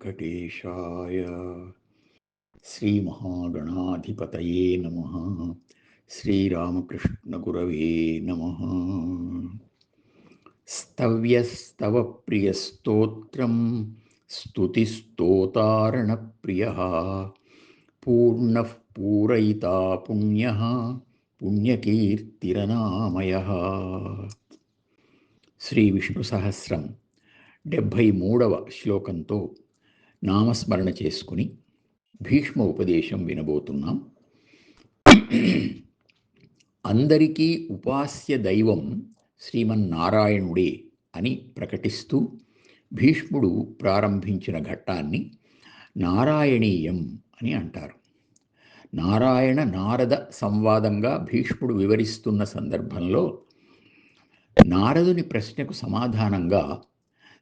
వెంకటేశాయ. శ్రీమహాగణాధిపతయే నమః. శ్రీరామకృష్ణగురవే నమః. స్తవ్యస్తవ ప్రియస్తోత్రం స్తుతిస్తోతారణప్రియః పూర్ణః పూరయితా పుణ్యః పుణ్యకీర్తిరనామయః. శ్రీ విష్ణు సహస్రం 73వ శ్లోకంతో నామస్మరణ చేసుకుని భీష్మ ఉపదేశం వినబోతున్నాం. అందరికీ ఉపాస్య దైవం శ్రీమన్నారాయణుడే అని ప్రకటిస్తూ భీష్ముడు ప్రారంభించిన ఘట్టాన్ని నారాయణీయం అని అంటారు. నారాయణ నారద సంవాదంగా భీష్ముడు వివరిస్తున్న సందర్భంలో నారదుని ప్రశ్నకు సమాధానంగా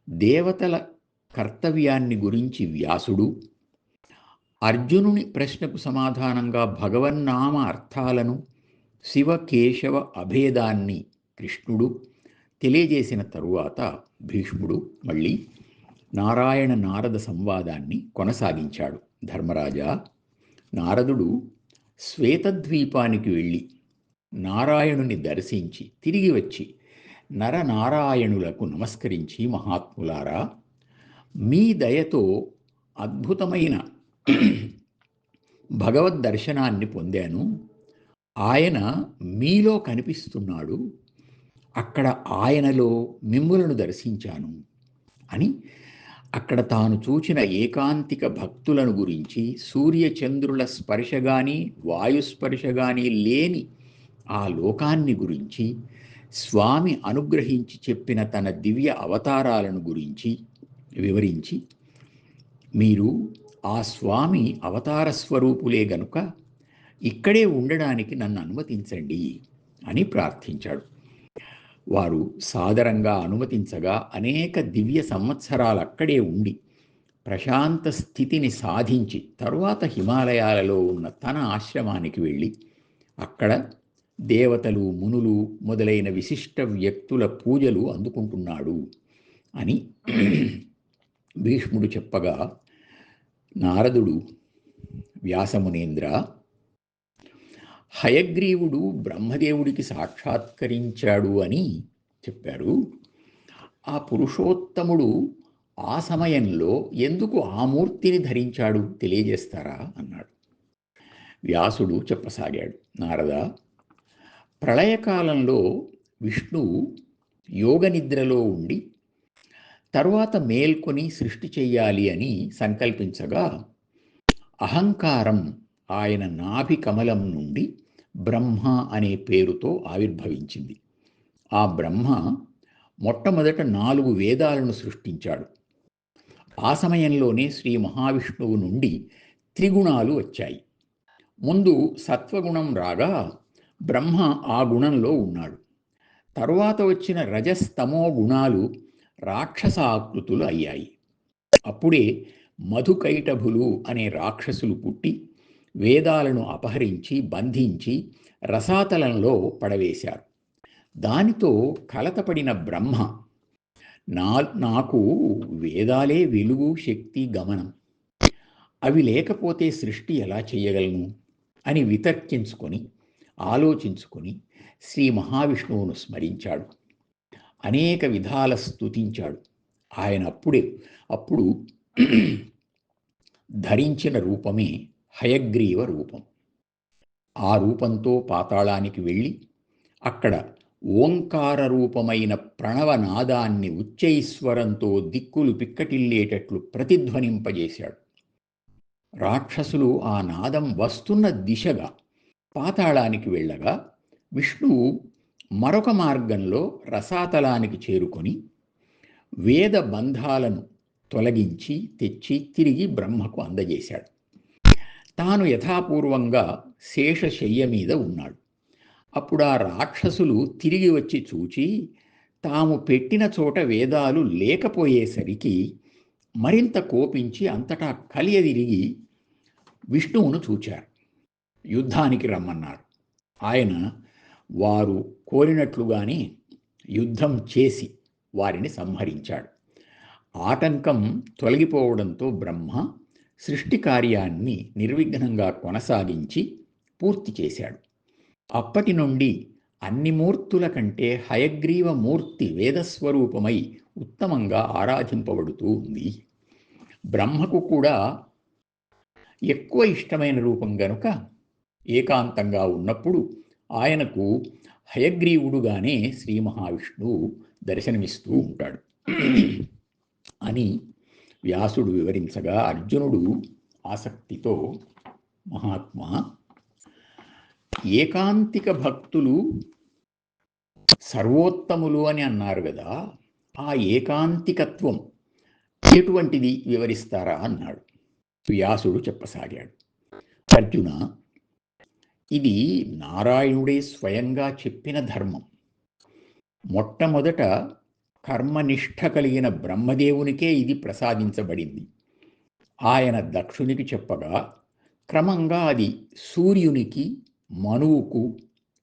దేవతల కర్తవ్యాన్ని గురించి వ్యాసుడు, అర్జునుని ప్రశ్నకు సమాధానంగా భగవన్నామ అర్థాలను, శివ కేశవ అభేదాన్ని కృష్ణుడు తెలియజేసిన తరువాత భీష్ముడు మళ్ళీ నారాయణ నారద సంవాదాన్ని కొనసాగించాడు. ధర్మరాజా, నారదుడు శ్వేతద్వీపానికి వెళ్ళి నారాయణుని దర్శించి తిరిగి వచ్చి నరనారాయణులకు నమస్కరించి, మహాత్ములారా, మీ దయతో అద్భుతమైన భగవద్ దర్శనాన్ని పొందాను. ఆయన మీలో కనిపిస్తున్నాడు, అక్కడ ఆయనలో మిమ్ములను దర్శించాను అని అక్కడ తాను చూచిన ఏకాంతిక భక్తులను గురించి, సూర్యచంద్రుల స్పర్శ కానీ వాయుస్పర్శ కానీ లేని ఆ లోకాన్ని గురించి, స్వామి అనుగ్రహించి చెప్పిన తన దివ్య అవతారాలను గురించి వివరించి, మీరు ఆ స్వామి అవతార స్వరూపులే గనుక ఇక్కడే ఉండడానికి నన్ను అనుమతించండి అని ప్రార్థించాడు. వారు సాదరంగా అనుమతించగా అనేక దివ్య సంవత్సరాలు అక్కడే ఉండి ప్రశాంత స్థితిని సాధించి తరువాత హిమాలయాలలో ఉన్న తన ఆశ్రమానికి వెళ్ళి అక్కడ దేవతలు, మునులు మొదలైన విశిష్ట వ్యక్తుల పూజలు అందుకుంటున్నాడు అని భీష్ముడు చెప్పగా, నారదుడు, వ్యాసమునేంద్ర, హయగ్రీవుడు బ్రహ్మదేవుడికి సాక్షాత్కరించాడు అని చెప్పారు. ఆ పురుషోత్తముడు ఆ సమయంలో ఎందుకు ఆ మూర్తిని ధరించాడు తెలియజేస్తారా అన్నాడు. వ్యాసుడు చెప్పసాగాడు, నారద, ప్రళయకాలంలో విష్ణువు యోగ నిద్రలో ఉండి తరువాత మేల్కొని సృష్టి చెయ్యాలి అని సంకల్పించగా అహంకారం ఆయన నాభి కమలం నుండి బ్రహ్మ అనే పేరుతో ఆవిర్భవించింది. ఆ బ్రహ్మ మొట్టమొదట 4 వేదాలను సృష్టించాడు. ఆ సమయంలోనే శ్రీ మహావిష్ణువు నుండి త్రిగుణాలు వచ్చాయి. ముందు సత్వగుణం రాగా బ్రహ్మ ఆ గుణంలో ఉన్నాడు. తరువాత వచ్చిన రజస్తమో గుణాలు రాక్షస ఆకృతులు అయ్యాయి. అప్పుడే మధుకైటభులు అనే రాక్షసులు పుట్టి వేదాలను అపహరించి బంధించి రసాతలంలో పడవేశారు. దానితో కలతపడిన బ్రహ్మ, నాకు వేదాలే వెలుగు, శక్తి, గమనం, అవి లేకపోతే సృష్టి ఎలా చేయగలను అని వితర్కించుకొని ఆలోచించుకొని శ్రీ మహావిష్ణువును స్మరించాడు. అనేక విధాల స్తుతించాడు. ఆయన అప్పుడు ధరించిన రూపమే హయగ్రీవ రూపం. ఆ రూపంతో పాతాళానికి వెళ్ళి అక్కడ ఓంకార రూపమైన ప్రణవనాదాన్ని ఉచ్చైస్వరంతో దిక్కులు పిక్కటిల్లేటట్లు ప్రతిధ్వనింపజేశాడు. రాక్షసులు ఆ నాదం వస్తున్న దిశగా పాతాళానికి వెళ్ళగా విష్ణువు మరొక మార్గంలో రసాతలానికి చేరుకొని వేద బంధాలను తొలగించి తెచ్చి తిరిగి బ్రహ్మకు అందజేశాడు. తాను యథాపూర్వంగా శేషశయ్య మీద ఉన్నాడు. అప్పుడు ఆ రాక్షసులు తిరిగి వచ్చి చూచి తాము పెట్టిన చోట వేదాలు లేకపోయేసరికి మరింత కోపించి అంతటా కలియదిరిగి విష్ణువును చూచారు. యుద్ధానికి రమ్మన్నారు. ఆయన వారు కోరినట్లుగానే యుద్ధం చేసి వారిని సంహరించాడు. ఆటంకం తొలగిపోవడంతో బ్రహ్మ సృష్టి కార్యాన్ని నిర్విఘ్నంగా కొనసాగించి పూర్తి చేశాడు. అప్పటి నుండి అన్ని మూర్తుల కంటే హయగ్రీవ మూర్తి వేదస్వరూపమై ఉత్తమంగా ఆరాధింపబడుతూ ఉంది. బ్రహ్మకు కూడా ఎక్కువ ఇష్టమైన రూపం గనుక ఏకాంతంగా ఉన్నప్పుడు ఆయనకు హయగ్రీవుడుగానే శ్రీ మహావిష్ణువు దర్శనమిస్తూ ఉంటాడు అని వ్యాసుడు వివరించగా అర్జునుడు ఆసక్తితో, మహాత్మా, ఏకాంతిక భక్తులు సర్వోత్తములు అని అన్నారు కదా, ఆ ఏకాంతికత్వం ఎటువంటిది వివరిస్తారా అన్నాడు. వ్యాసుడు చెప్పసాగాడు. అర్జున, ఇది నారాయణుడే స్వయంగా చెప్పిన ధర్మం. మొట్టమొదట కర్మనిష్ట కలిగిన బ్రహ్మదేవునికే ఇది ప్రసాదించబడింది. ఆయన దక్షునికి చెప్పగా క్రమంగా అది సూర్యునికి, మనువుకు,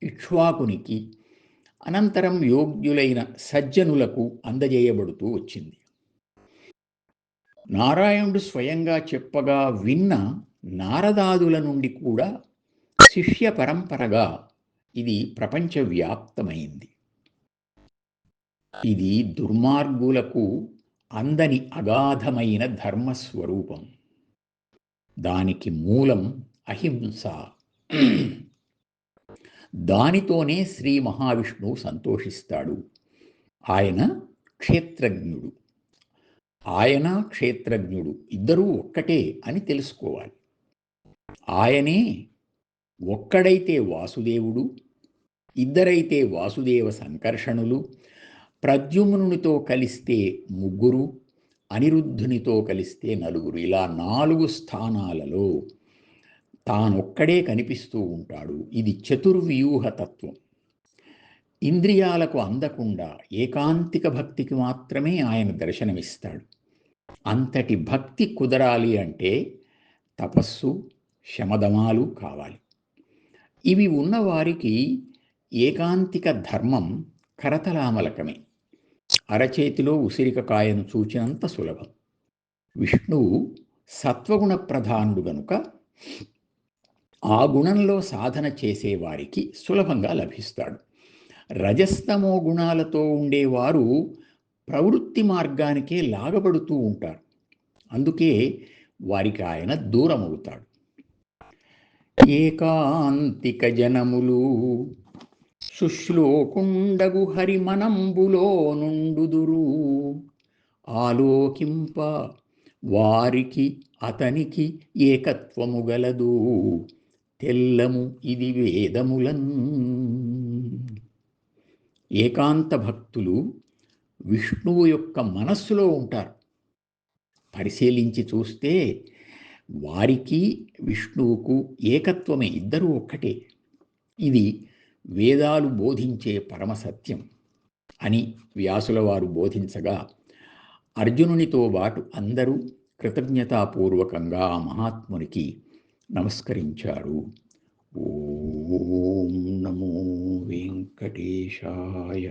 ఇక్ష్వాకునికి, అనంతరం యోగ్యులైన సజ్జనులకు అందజేయబడుతూ వచ్చింది. నారాయణుడు స్వయంగా చెప్పగా విన్న నారదాదుల నుండి కూడా శిష్య పరంపరగా ఇది ప్రపంచవ్యాప్తమైంది. ఇది దుర్మార్గులకు అందని అగాధమైన ధర్మస్వరూపం. దానికి మూలం అహింస. దానితోనే శ్రీ మహావిష్ణువు సంతోషిస్తాడు. ఆయన క్షేత్రజ్ఞుడు. ఆయన క్షేత్రజ్ఞుడు ఇద్దరూ ఒక్కటే అని తెలుసుకోవాలి. ఆయనే ఒక్కడైతే వాసుదేవుడు, ఇద్దరైతే వాసుదేవ సంకర్షణులు, ప్రద్యుమ్నునితో కలిస్తే ముగ్గురు, అనిరుద్ధునితో కలిస్తే నలుగురు, ఇలా 4 స్థానాలలో తానొక్కడే కనిపిస్తూ ఉంటాడు. ఇది చతుర్వ్యూహతత్వం. ఇంద్రియాలకు అందకుండా ఏకాంతిక భక్తికి మాత్రమే ఆయన దర్శనమిస్తాడు. అంతటి భక్తి కుదరాలి అంటే తపస్సు, శమదమాలు కావాలి. ఇవి ఉన్నవారికి ఏకాంతిక ధర్మం కరతలామలకమే, అరచేతిలో ఉసిరిక కాయను చూచినంత సులభం. విష్ణువు సత్వగుణ ప్రధానుడు గనుక ఆ గుణంలో సాధన చేసేవారికి సులభంగా లభిస్తాడు. రజస్తమో గుణాలతో ఉండేవారు ప్రవృత్తి మార్గానికే లాగబడుతూ ఉంటారు. అందుకే వారికి ఆయన దూరమవుతాడు. ఏకాంతిక జనములు శుశ్లోకుండగు హరిమనంబులో నుండుదురు, ఆలోకింప వారికి అతనికి ఏకత్వము గలదు, తెల్లము ఇది వేదములన్. ఏకాంత భక్తులు విష్ణువు యొక్క మనస్సులో ఉంటారు. పరిశీలించి చూస్తే వారికి విష్ణువుకు ఏకత్వమే, ఇద్దరూ ఒక్కటే. ఇది వేదాలు బోధించే పరమసత్యం అని వ్యాసుల వారు బోధించగా అర్జునునితో పాటు అందరూ కృతజ్ఞతాపూర్వకంగా ఆ మహాత్మునికి నమస్కరించారు. ఓం నమో వెంకటేశాయ.